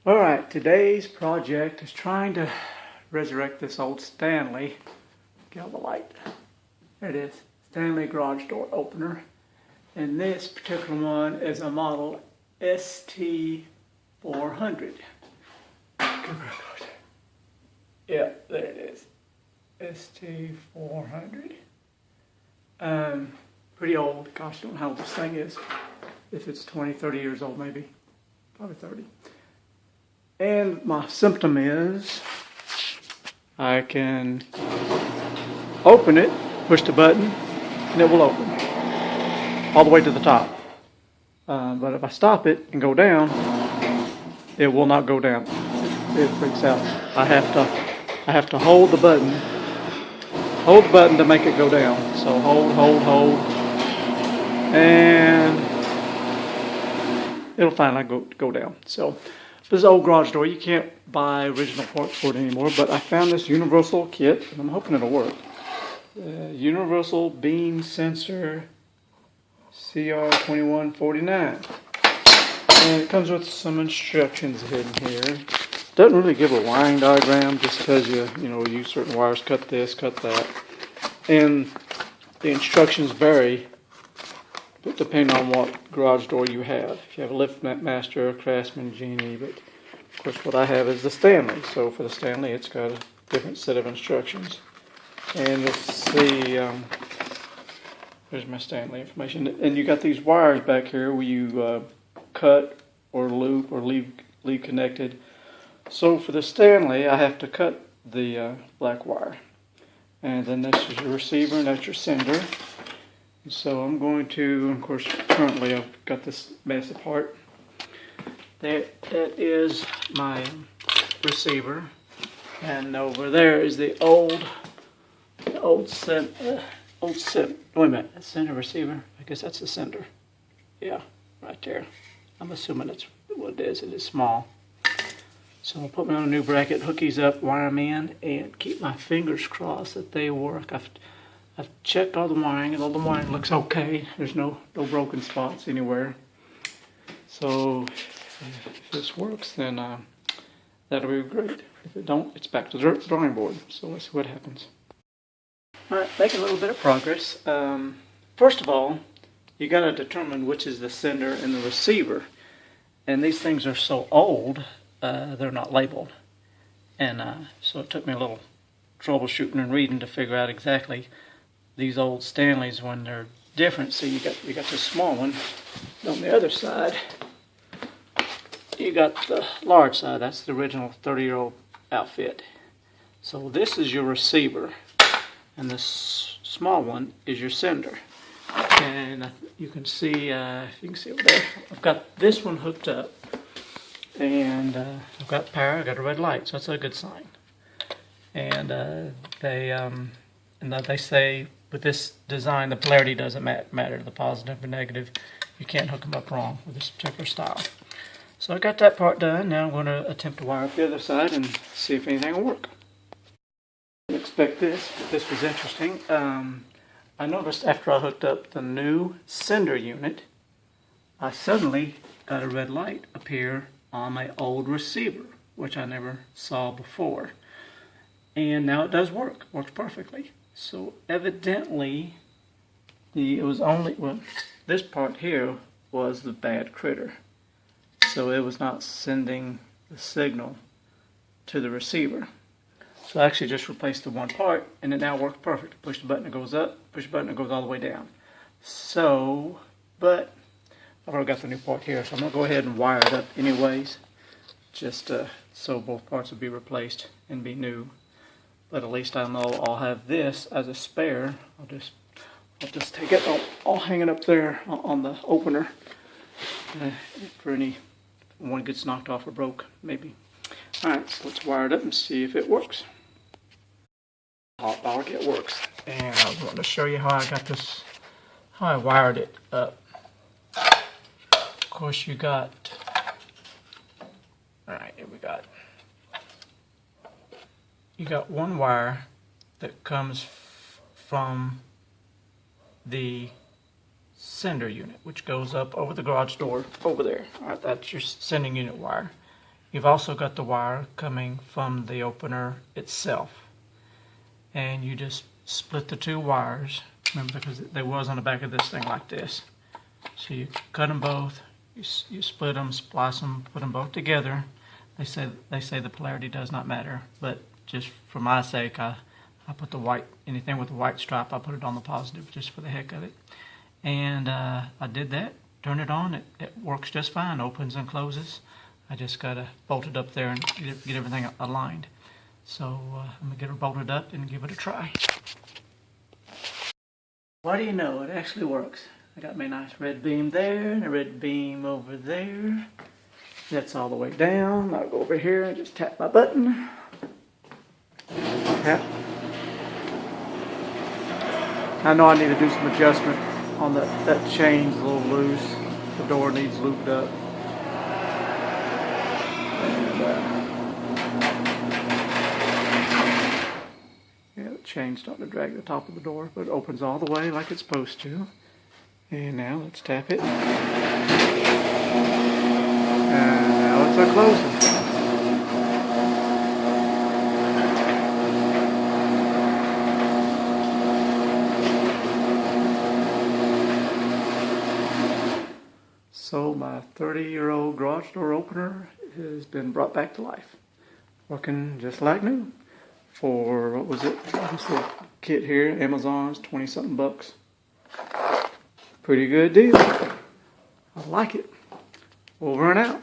Alright, today's project is trying to resurrect this old Stanley. Get on the light. There it is. Stanley garage door opener. And this particular one is a model ST400. Yeah, there it is. ST400. Pretty old. Gosh, I don't know how old this thing is. If it's 20, 30 years old maybe. Probably 30. And my symptom is I can open it, push the button, and it will open all the way to the top. But if I stop it and go down, it will not go down. It freaks out. I have to hold the button to make it go down. So hold, and it'll finally go down. So this old garage door, you can't buy original parts for it anymore, but I found this universal kit, and I'm hoping it'll work. Universal beam sensor CR-2149. And it comes with some instructions hidden here. Doesn't really give a wiring diagram, just tells you, use certain wires, cut this, cut that. And the instructions vary depending on what garage door you have. If you have a LiftMaster, Craftsman, Genie, but of course what I have is the Stanley. So for the Stanley, it's got a different set of instructions. And you'll see, there's my Stanley information. And you got these wires back here where you cut or loop or leave connected. So for the Stanley, I have to cut the black wire. And then this is your receiver and that's your sender. So I'm going to, of course, currently I've got this mess apart. That is my receiver, and over there is the old wait a minute, that's sender receiver. I guess that's the sender. Yeah, right there. I'm assuming that's what it is. It is small. So I'll put me on a new bracket, hook these up, wire them in, and keep my fingers crossed that they work. I've checked all the wiring, and all the wiring looks okay. There's no broken spots anywhere. So if this works, then that'll be great. If it don't, it's back to the drawing board. So let's see what happens. Alright, making a little bit of progress. First of all, you got to determine which is the sender and the receiver. And these things are so old, they're not labeled. And so it took me a little troubleshooting and reading to figure out exactly these old Stanleys when they're different. So you got the small one. On the other side, you got the large side. That's the original 30-year-old outfit. So this is your receiver, and this small one is your sender. And you can see, if you can see over there, I've got this one hooked up, and I've got power. I've got a red light, so that's a good sign. And they say with this design, the polarity doesn't matter, the positive or negative. You can't hook them up wrong with this particular style. So I got that part done. Now I'm going to attempt to wire up the other side and see if anything will work. I didn't expect this, but this was interesting. I noticed after I hooked up the new sender unit, I suddenly got a red light appear on my old receiver, which I never saw before. And now it does work. Works perfectly. So evidently, this part here was the bad critter. So it was not sending the signal to the receiver. So I actually just replaced the one part, and it now works perfect. Push the button, it goes up. Push the button, it goes all the way down. So, but I've already got the new part here, so I'm going to go ahead and wire it up anyways. Just so both parts will be replaced and be new. But at least I know I'll have this as a spare. I'll just take it. I'll hang it up there on the opener for any one gets knocked off or broke, maybe. All right, so let's wire it up and see if it works. Hot power it works, and I was going to show you how I got this, how I wired it up. Of course, you got. All right, here we got. You got one wire that comes from the sender unit, which goes up over the garage door over there. All right, that's your sending unit wire. You've also got the wire coming from the opener itself. And you just split the two wires. Remember, because they was on the back of this thing like this. So you cut them both, you split them, splice them, put them both together. They say the polarity does not matter, but just for my sake, I put the white, anything with a white stripe, I put it on the positive just for the heck of it. And I did that, turned it on, it works just fine, opens and closes. I just got to bolt it up there and get everything aligned. So I'm going to get it bolted up and give it a try. What do you know, it actually works. I got my nice red beam there and a red beam over there. That's all the way down. I'll go over here and just tap my button. Tap. I know I need to do some adjustment on that chain's a little loose. The door needs looped up. Yeah, the chain's starting to drag the top of the door, but it opens all the way like it's supposed to. And now let's tap it. And now it's closing. So my 30-year-old garage door opener has been brought back to life. Working just like new. For, what was it? This little kit here, Amazon's 20-something bucks. Pretty good deal. I like it. Over and out.